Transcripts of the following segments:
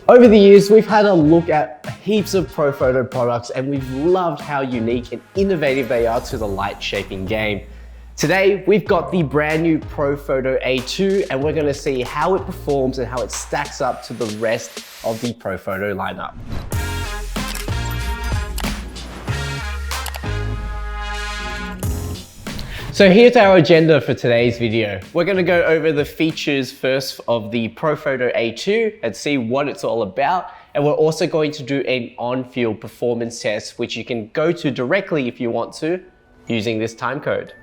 Over the years, we've had a look at heaps of Profoto products and we've loved how unique and innovative they are to the light shaping game. Today, we've got the brand new Profoto A2 and we're gonna see how it performs and how it stacks up to the rest of the Profoto lineup. So here's our agenda for today's video. We're gonna go over the features first of the Profoto A2 and see what it's all about. And we're also going to do an on-field performance test, which you can go to directly if you want to, using this time code.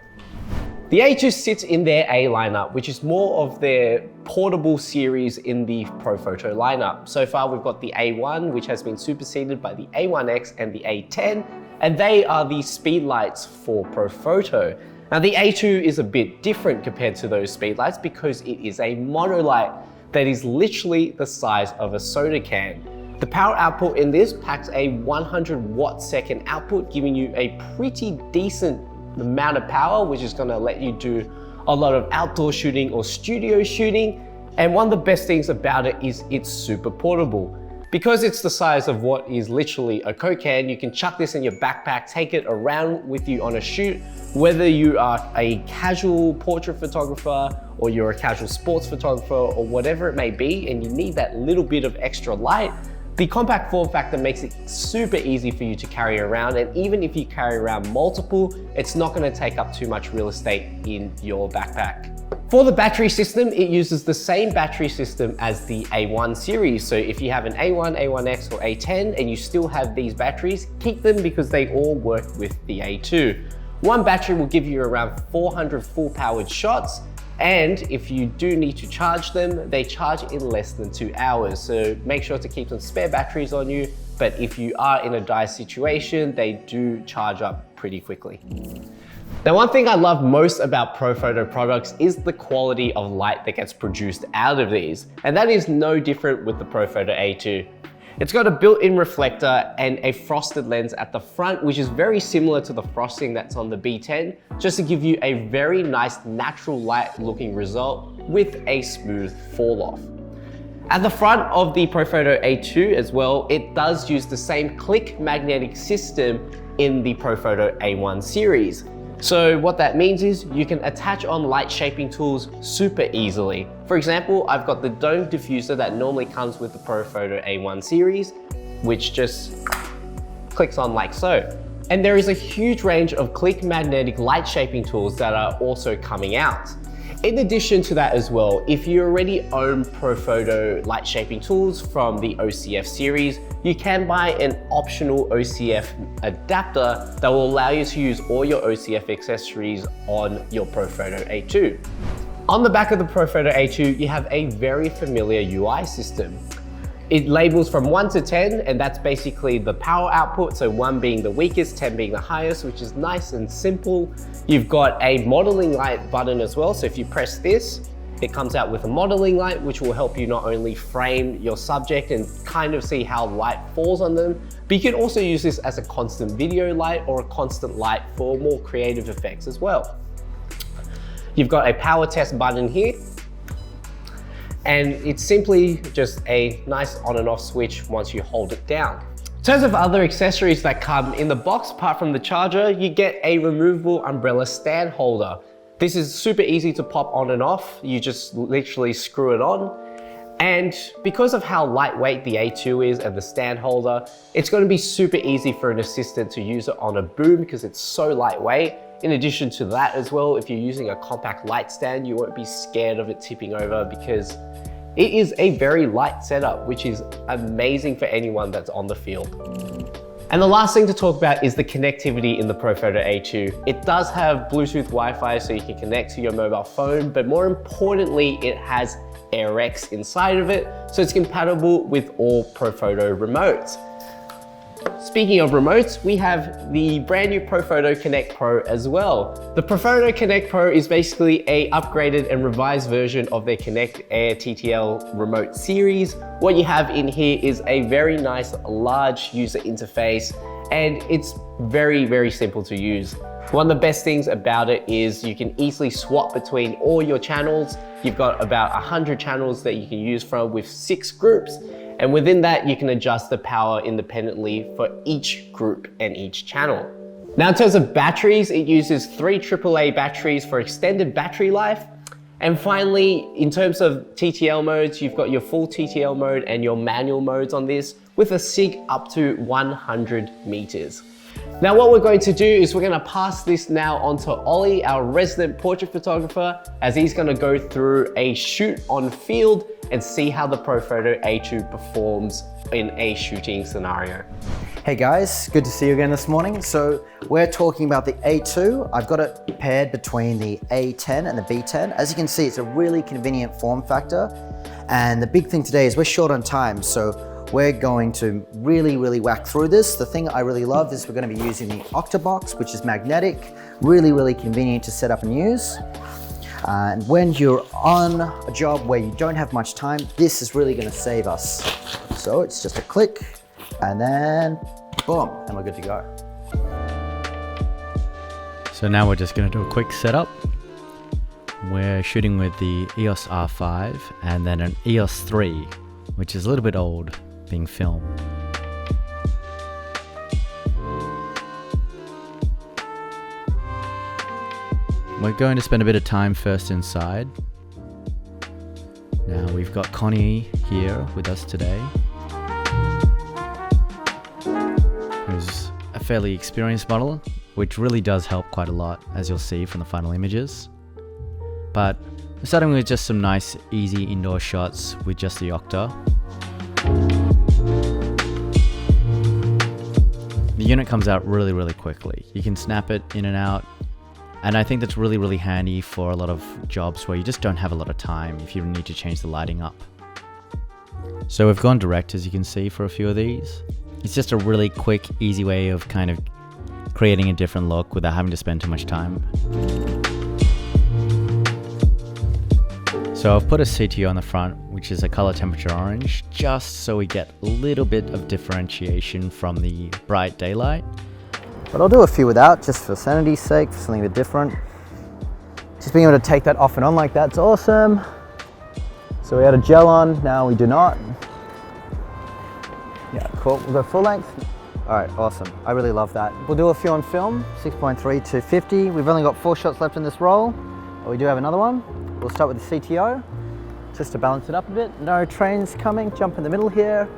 The A2 sits in their A lineup, which is more of their portable series in the Profoto lineup. So far, we've got the A1, which has been superseded by the A1X and the A10, and they are the speed lights for Profoto. Now the A2 is a bit different compared to those speed lights because it is a monolight that is literally the size of a soda can. The power output in this packs a 100 watt-second output, giving you a pretty decent amount of power, which is gonna let you do a lot of outdoor shooting or studio shooting. And one of the best things about it is it's super portable. Because it's the size of what is literally a Coke can, you can chuck this in your backpack, take it around with you on a shoot, whether you are a casual portrait photographer or you're a casual sports photographer or whatever it may be, and you need that little bit of extra light. The compact form factor makes it super easy for you to carry around, and even if you carry around multiple, it's not going to take up too much real estate in your backpack. For the battery system, it uses the same battery system as the A1 series. So if you have an A1, A1X or A10 and you still have these batteries, keep them because they all work with the A2. One battery will give you around 400 full powered shots. And if you do need to charge them, they charge in less than 2 hours. So make sure to keep some spare batteries on you. But if you are in a dire situation, they do charge up pretty quickly. Now, one thing I love most about Profoto products is the quality of light that gets produced out of these. And that is no different with the Profoto A2. It's got a built-in reflector and a frosted lens at the front, which is very similar to the frosting that's on the B10, just to give you a very nice natural light looking result with a smooth fall off. At the front of the Profoto A2 as well, it does use the same click magnetic system in the Profoto A1 series. So what that means is you can attach on light shaping tools super easily. For example, I've got the dome diffuser that normally comes with the Profoto A1 series, which just clicks on like so. And there is a huge range of click magnetic light shaping tools that are also coming out. In addition to that as well, if you already own Profoto light shaping tools from the OCF series, you can buy an optional OCF adapter that will allow you to use all your OCF accessories on your Profoto A2. On the back of the Profoto A2, you have a very familiar UI system. It labels from 1 to 10, and that's basically the power output. So 1 being the weakest, 10 being the highest, which is nice and simple. You've got a modeling light button as well. So if you press this, it comes out with a modeling light, which will help you not only frame your subject and kind of see how light falls on them, but you can also use this as a constant video light or a constant light for more creative effects as well. You've got a power test button here. And it's simply just a nice on and off switch once you hold it down. In terms of other accessories that come in the box, apart from the charger, you get a removable umbrella stand holder. This is super easy to pop on and off. You just literally screw it on. And because of how lightweight the A2 is and the stand holder, it's going to be super easy for an assistant to use it on a boom because it's so lightweight. In addition to that as well, if you're using a compact light stand, you won't be scared of it tipping over because it is a very light setup, which is amazing for anyone that's on the field. And the last thing to talk about is the connectivity in the Profoto A2. It does have Bluetooth Wi-Fi so you can connect to your mobile phone, but more importantly, it has AirX inside of it, so it's compatible with all Profoto remotes. Speaking of remotes, we have the brand new Profoto Connect Pro as well. The Profoto Connect Pro is basically a upgraded and revised version of their Connect Air TTL remote series. What you have in here is a very nice large user interface, and it's very, very simple to use. One of the best things about it is you can easily swap between all your channels. You've got about 100 channels that you can use from with 6 groups. And within that, you can adjust the power independently for each group and each channel. Now in terms of batteries, it uses 3 AAA batteries for extended battery life. And finally, in terms of TTL modes, you've got your full TTL mode and your manual modes on this with a SIG up to 100 meters. Now what we're going to do is we're going to pass this now onto Ollie, our resident portrait photographer, as he's going to go through a shoot on field and see how the Profoto A2 performs in a shooting scenario. Hey guys, good to see you again this morning. So we're talking about the A2. I've got it paired between the A10 and the B10. As you can see, it's a really convenient form factor. And the big thing today is we're short on time. So we're going to really whack through this. The thing I really love is we're going to be using the Octabox, which is magnetic, really convenient to set up and use. And when you're on a job where you don't have much time, this is really going to save us. So it's just a click and then boom, and we're good to go. So now we're just going to do a quick setup. We're shooting with the EOS R5 and then an EOS 3, which is a little bit old, being filmed. We're going to spend a bit of time first inside. Now we've got Connie here with us today, who's a fairly experienced model, which really does help quite a lot, as you'll see from the final images. But we're starting with just some nice, easy indoor shots with just the Octa. The unit comes out really quickly. You can snap it in and out. And I think that's really handy for a lot of jobs where you just don't have a lot of time if you need to change the lighting up. So we've gone direct, as you can see, for a few of these. It's just a really quick, easy way of kind of creating a different look without having to spend too much time. So I've put a CTO on the front, which is a color temperature orange, just so we get a little bit of differentiation from the bright daylight. But I'll do a few without, just for sanity's sake, for something a bit different. Just being able to take that off and on like that's awesome. So we had a gel on, now we do not. Yeah, cool. We'll go full length. All right, awesome. I really love that. We'll do a few on film, 6.3 to 50. We've only got 4 shots left in this roll, but we do have another one. We'll start with the CTO, just to balance it up a bit. No trains coming, jump in the middle here.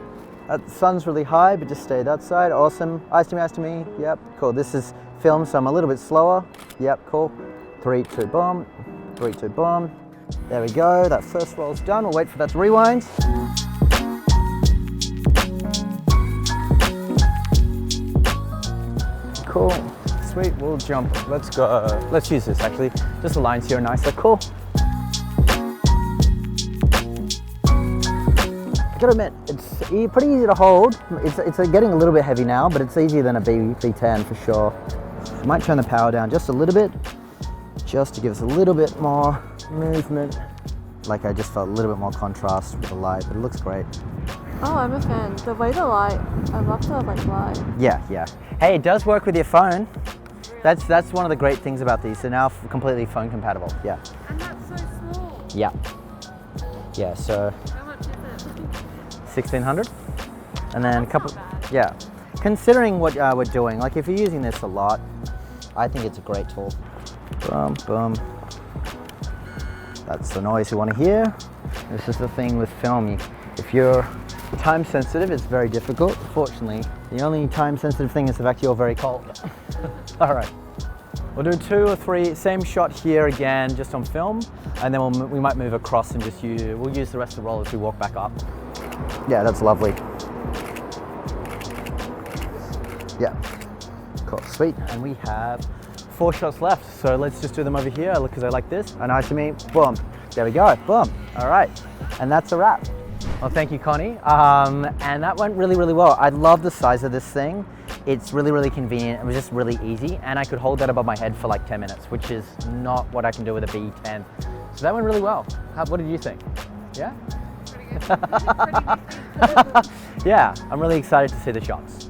The sun's really high, but just stay that side. Awesome. Eyes to me. Yep, cool. This is film, so I'm a little bit slower. Yep, cool. 3, 2, boom. 3, 2, boom. There we go. That first roll's done. We'll wait for that to rewind. Cool. Sweet. We'll jump. Let's go. Let's use this actually. Just the lines here are nicer. Cool. I gotta admit, it's pretty easy to hold. It's getting a little bit heavy now, but it's easier than a B10 for sure. I might turn the power down just a little bit, just to give us a little bit more movement. Like I just felt a little bit more contrast with the light, but it looks great. Oh, I'm a fan. The way the light, I love the light. Yeah. Hey, it does work with your phone. That's one of the great things about these. They're now completely phone compatible. Yeah. And that's so small. Yeah. Yeah. So. How much is it? 1600, and then a couple. Yeah. Considering what we're doing, like if you're using this a lot, I think it's a great tool. Boom, boom. That's the noise you want to hear. This is the thing with film. If you're time sensitive, it's very difficult. Fortunately, the only time sensitive thing is the fact you're very cold. All right. We'll do 2 or 3, same shot here again, just on film, and then we might move across and we'll use the rest of the roll as we walk back up. Yeah, that's lovely. Yeah, cool, sweet. And we have 4 shots left, so let's just do them over here because I like this. And eyes to me, boom. There we go, boom. All right, and that's a wrap. Well, thank you, Connie. And that went really well. I love the size of this thing. It's really convenient. It was just really easy, and I could hold that above my head for like 10 minutes, which is not what I can do with a B10. So that went really well. What did you think? Yeah? Pretty good. Yeah, I'm really excited to see the shots.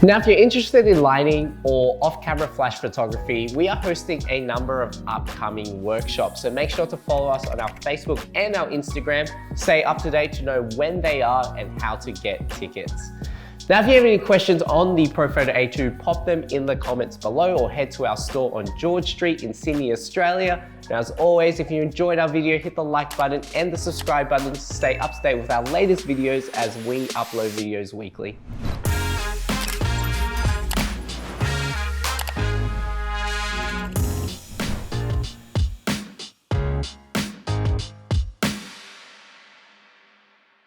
Now, if you're interested in lighting or off-camera flash photography, we are hosting a number of upcoming workshops. So make sure to follow us on our Facebook and our Instagram. Stay up to date to know when they are and how to get tickets. Now, if you have any questions on the Profoto A2, pop them in the comments below or head to our store on George Street in Sydney, Australia. Now, as always, if you enjoyed our video, hit the like button and the subscribe button to stay up to date with our latest videos as we upload videos weekly.